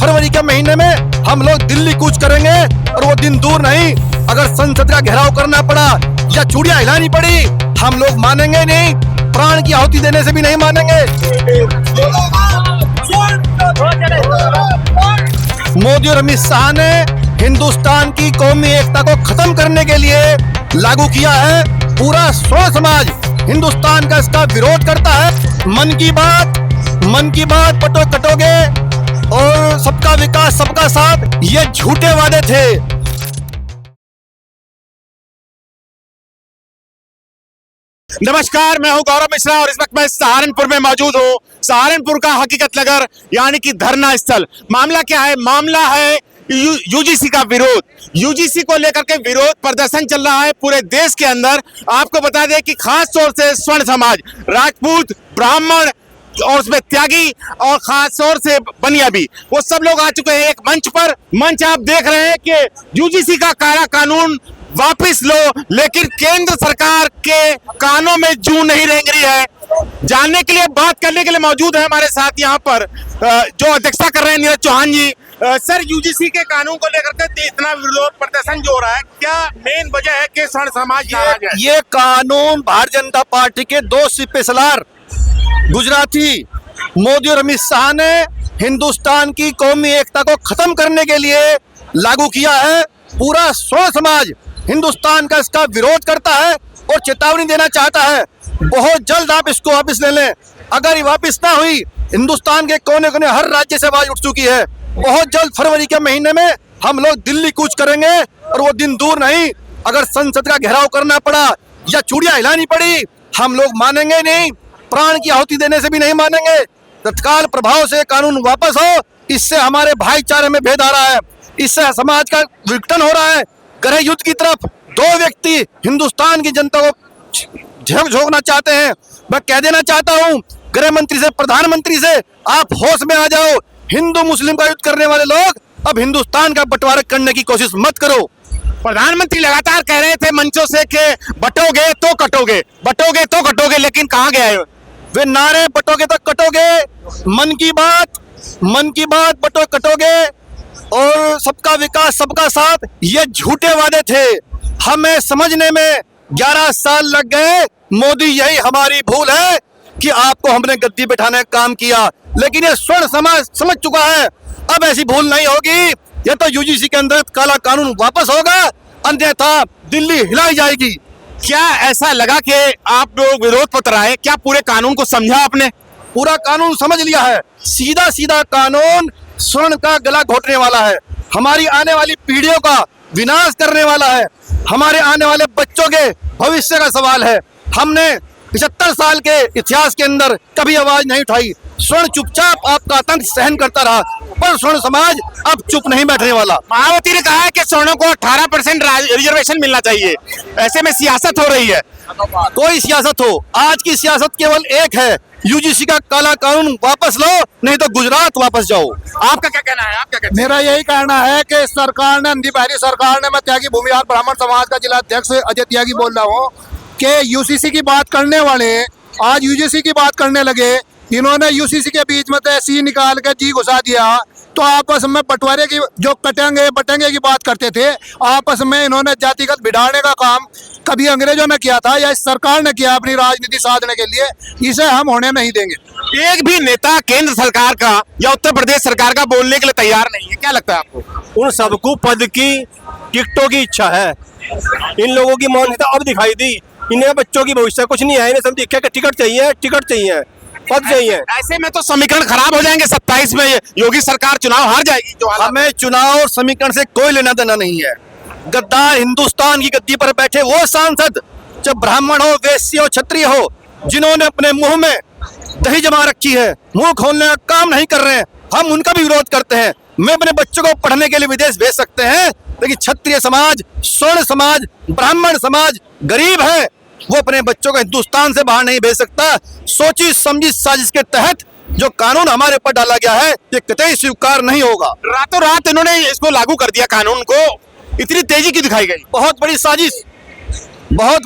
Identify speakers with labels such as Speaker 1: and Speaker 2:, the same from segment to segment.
Speaker 1: फरवरी के महीने में हम लोग दिल्ली कूच करेंगे और वो दिन दूर नहीं। अगर संसद का घेराव करना पड़ा या चूड़ियां हिलानी पड़ी, हम लोग मानेंगे नहीं, प्राण की आहुति देने से भी नहीं मानेंगे। मोदी और अमित शाह ने हिंदुस्तान की कौमी एकता को खत्म करने के लिए लागू किया है। पूरा स्वर्ण समाज हिंदुस्तान का इसका विरोध करता है। मन की बात पटो कटोगे और सबका विकास सबका साथ, ये झूठे वादे थे।
Speaker 2: नमस्कार, मैं हूं गौरव मिश्रा और इस वक्त मैं सहारनपुर में मौजूद हूं। सहारनपुर का हकीकत नगर यानी कि धरना स्थल। मामला क्या है? मामला है यूजीसी का विरोध। यूजीसी को लेकर के विरोध प्रदर्शन चल रहा है पूरे देश के अंदर। आपको बता दें कि खास तौर से स्वर्ण समाज, राजपूत, ब्राह्मण और उसमें त्यागी और खास तौर से बनिया भी, वो सब लोग आ चुके हैं एक मंच पर। मंच आप देख रहे हैं कि यूजीसी का काला कानून वापस लो, लेकिन केंद्र सरकार के कानों में जूं नहीं रेंग रही है। जानने के लिए, बात करने के लिए मौजूद है हमारे साथ यहाँ पर जो अध्यक्षता कर रहे हैं नीरज चौहान जी। सर, यूजीसी के कानून को लेकर के इतना विरोध प्रदर्शन जो हो रहा है, क्या मेन वजह है कि स्वर्ण समाज नाराज है?
Speaker 1: ये कानून भारतीय जनता पार्टी के दो सिपह सलार गुजराती मोदी और अमित शाह ने हिंदुस्तान की कौमी एकता को खत्म करने के लिए लागू किया है। पूरा स्वर्ण समाज हिंदुस्तान का इसका विरोध करता है और चेतावनी देना चाहता है, बहुत जल्द आप इसको वापस ले लें। अगर ये वापस ना हुई, हिंदुस्तान के कोने कोने हर राज्य से आवाज उठ चुकी है। बहुत जल्द फरवरी के महीने में हम लोग दिल्ली कूच करेंगे और वो दिन दूर नहीं। अगर संसद का घेराव करना पड़ा या चूड़ियां हिलानी पड़ी, हम लोग मानेंगे नहीं, प्राण की आहुति देने से भी नहीं मानेंगे। तत्काल प्रभाव से कानून वापस हो। इससे हमारे भाईचारे में भेद आ रहा है, इससे समाज का विघटन हो रहा है। गृह युद्ध की तरफ दो व्यक्ति हिंदुस्तान की जनता को झोंकना चाहते हैं। मैं कह देना चाहता हूं गृह मंत्री से, प्रधानमंत्री से, आप होश में आ जाओ। हिंदू मुस्लिम का युद्ध करने वाले लोग अब हिंदुस्तान का बंटवारा करने की कोशिश मत करो।
Speaker 2: प्रधानमंत्री लगातार कह रहे थे मंचों से कि बटोगे तो कटोगे, बटोगे तो कटोगे, लेकिन कहाँ गया है
Speaker 1: वे नारे? बटोगे तो कटोगे, मन की बात बटो कटोगे और सबका विकास सबका साथ, ये झूठे वादे थे। हमें समझने में 11 साल लग गए। मोदी, यही हमारी भूल है कि आपको हमने गद्दी बिठाने का काम किया, लेकिन ये स्वर्ण समाज समझ चुका है, अब ऐसी भूल नहीं होगी। ये तो यूजीसी के अंदर काला कानून वापस होगा, अन्यथा दिल्ली हिलाई जाएगी।
Speaker 2: क्या ऐसा लगा कि आप लोग विरोध पत्र आए? क्या पूरे कानून को समझा आपने?
Speaker 1: पूरा कानून समझ लिया है। सीधा सीधा कानून स्वर्ण का गला घोटने वाला है, हमारी आने वाली पीढ़ियों का विनाश करने वाला है, हमारे आने वाले बच्चों के भविष्य का सवाल है। हमने 75 साल के इतिहास के अंदर कभी आवाज नहीं उठाई। स्वर्ण चुपचाप आपका आतंक सहन करता रहा, पर स्वर्ण समाज अब चुप नहीं बैठने वाला।
Speaker 2: मायावती ने कहा है कि स्वर्णों को 18% रिजर्वेशन मिलना चाहिए। ऐसे में सियासत हो रही है।
Speaker 1: कोई सियासत हो, आज की सियासत केवल एक है, यूजीसी का काला कानून वापस लो, नहीं तो गुजरात वापस जाओ।
Speaker 2: आपका क्या कहना है? आप क्या कहते हैं?
Speaker 3: मेरा यही कहना है कि सरकार ने, अंधी बहरी सरकार ने, मैं त्यागी भूमिहार ब्राह्मण समाज का जिला अध्यक्ष अजय त्यागी बोल रहा हूँ कि यूसीसी की बात करने वाले आज यूजीसी की बात करने लगे। इन्होंने यूसीसी के बीच में तो सी निकाल के जी घुसा दिया, तो आपस में बंटवारे की, जो कटेंगे बटेंगे की बात करते थे, आपस में इन्होंने जातिगत भिड़ाने का काम कभी अंग्रेजों ने किया था या इस सरकार ने किया अपनी राजनीति साधने के लिए। इसे हम होने नहीं देंगे।
Speaker 2: एक भी नेता केंद्र सरकार का या उत्तर प्रदेश सरकार का बोलने के लिए तैयार नहीं है। क्या लगता है आपको?
Speaker 4: उन सबको पद की, टिकटों की इच्छा है। इन लोगों की मानसिकता अब दिखाई दी। इन्हें बच्चों की भविष्य कुछ नहीं है, इन्हें सब देखा कि टिकट चाहिए, पद चाहिए।
Speaker 2: ऐसे में तो समीकरण खराब हो जाएंगे। 27 में योगी सरकार चुनाव हार जाएगी। जो
Speaker 1: हमें चुनाव और समीकरण से कोई लेना देना नहीं है। गद्दार हिंदुस्तान की गद्दी पर बैठे वो सांसद, जब ब्राह्मण हो, वैश्य हो, क्षत्रिय हो, जिन्होंने अपने मुंह में दही जमा रखी है, मुंह खोलने का काम नहीं कर रहे हैं, हम उनका भी विरोध करते हैं। मैं अपने बच्चों को पढ़ने के लिए विदेश भेज सकते हैं, लेकिन क्षत्रिय समाज, स्वर्ण समाज, ब्राह्मण समाज गरीब है, वो अपने बच्चों को हिंदुस्तान से बाहर नहीं भेज सकता। सोची समझी साजिश के तहत जो कानून हमारे ऊपर डाला गया है, ये कतई स्वीकार नहीं होगा।
Speaker 2: रातों रात इन्होंने इसको लागू कर दिया कानून को, इतनी तेजी की दिखाई गई।
Speaker 1: बहुत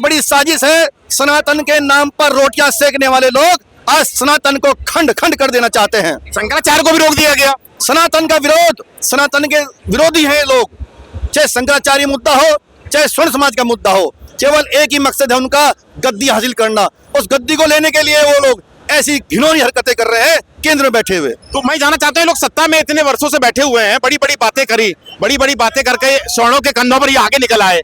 Speaker 1: बड़ी साजिश है। सनातन के नाम पर रोटियां सेकने वाले लोग आज सनातन को खंड खंड कर देना चाहते हैं।
Speaker 2: शंकराचार्य को भी रोक दिया गया।
Speaker 1: सनातन का विरोध, सनातन के विरोधी हैं ये लोग। चाहे शंकराचार्य मुद्दा हो, चाहे स्वर्ण समाज का मुद्दा हो, केवल एक ही मकसद है उनका, गद्दी हासिल करना। उस गद्दी को लेने के लिए वो लोग ऐसी घिनौनी हरकतें कर रहे हैं केंद्र में बैठे हुए।
Speaker 2: तो मैं जानना चाहता हूँ, लोग सत्ता में इतने वर्षों से बैठे हुए हैं, बड़ी बड़ी बातें करी, बड़ी बड़ी बातें करके स्वर्णों के कंधों पर ये आगे निकल आए,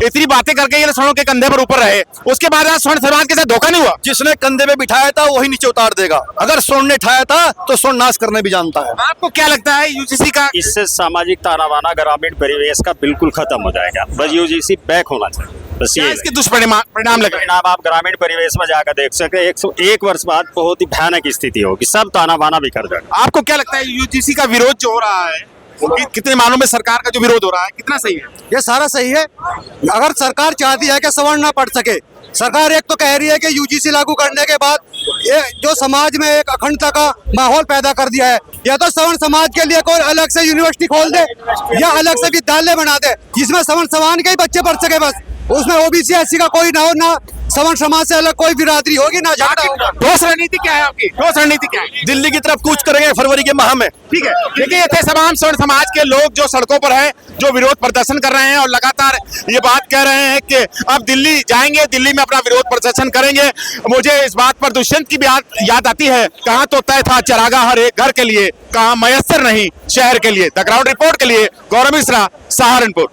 Speaker 2: इतनी बातें करके ये स्वर्णों के कंधे पर ऊपर रहे, उसके बाद आज स्वर्ण समाज के साथ धोखा नहीं हुआ?
Speaker 1: जिसने कंधे पे बिठाया था वही नीचे उतार देगा। अगर स्वर्ण ने उठाया था तो स्वर्ण नाश करने भी जानता है।
Speaker 2: आपको क्या लगता है यूजीसी का?
Speaker 5: इससे सामाजिक ताना बाना ग्रामीण परिवेश का बिल्कुल खत्म हो जाएगा। बस यूजीसी बैक होना चाहिए, बस
Speaker 2: क्या
Speaker 5: ये
Speaker 2: इसके दुष्परिणाम लग रहे हैं?
Speaker 5: परिणाम आप ग्रामीण परिवेश में जाकर देख सकते हैं। 101 वर्ष बाद बहुत ही भयानक स्थिति होगी, सब ताना बाना बिखर जाएगा।
Speaker 2: आपको क्या लगता है यूजीसी का विरोध जो हो रहा है, कितने मामलों में सरकार का जो विरोध हो रहा है, कितना सही है?
Speaker 6: ये सारा सही है। अगर सरकार चाहती है कि सवर्ण ना पढ़ सके, सरकार एक तो कह रही है कि यूजीसी लागू करने के बाद ये जो समाज में एक अखंडता का माहौल पैदा कर दिया है, या तो सवर्ण समाज के लिए कोई अलग से यूनिवर्सिटी खोल दे या अलग से विद्यालय बना दे जिसमें सवर्ण समाज के ही बच्चे पढ़ सके, बस उसमें ओबीसी एससी का कोई ना हो, ना सवर्ण समाज से अलग कोई बिरादरी होगी, ना झगड़ा होगा।
Speaker 2: ठोस रणनीति क्या है आपकी? ठोस रणनीति क्या है?
Speaker 1: दिल्ली की तरफ कूच करेंगे फरवरी के माह में।
Speaker 2: ठीक है, देखिए ये थे तमाम स्वर्ण समाज के लोग जो सड़कों पर हैं, जो विरोध प्रदर्शन कर रहे हैं और लगातार ये बात कह रहे हैं कि अब दिल्ली जाएंगे, दिल्ली में अपना विरोध प्रदर्शन करेंगे। मुझे इस बात पर दुष्यंत की भी याद आती है, कहाँ तो तय था चरागाह हर एक घर के लिए, कहाँ मयस्सर नहीं शहर के लिए। द ग्राउंड रिपोर्ट के लिए गौरव मिश्रा, सहारनपुर।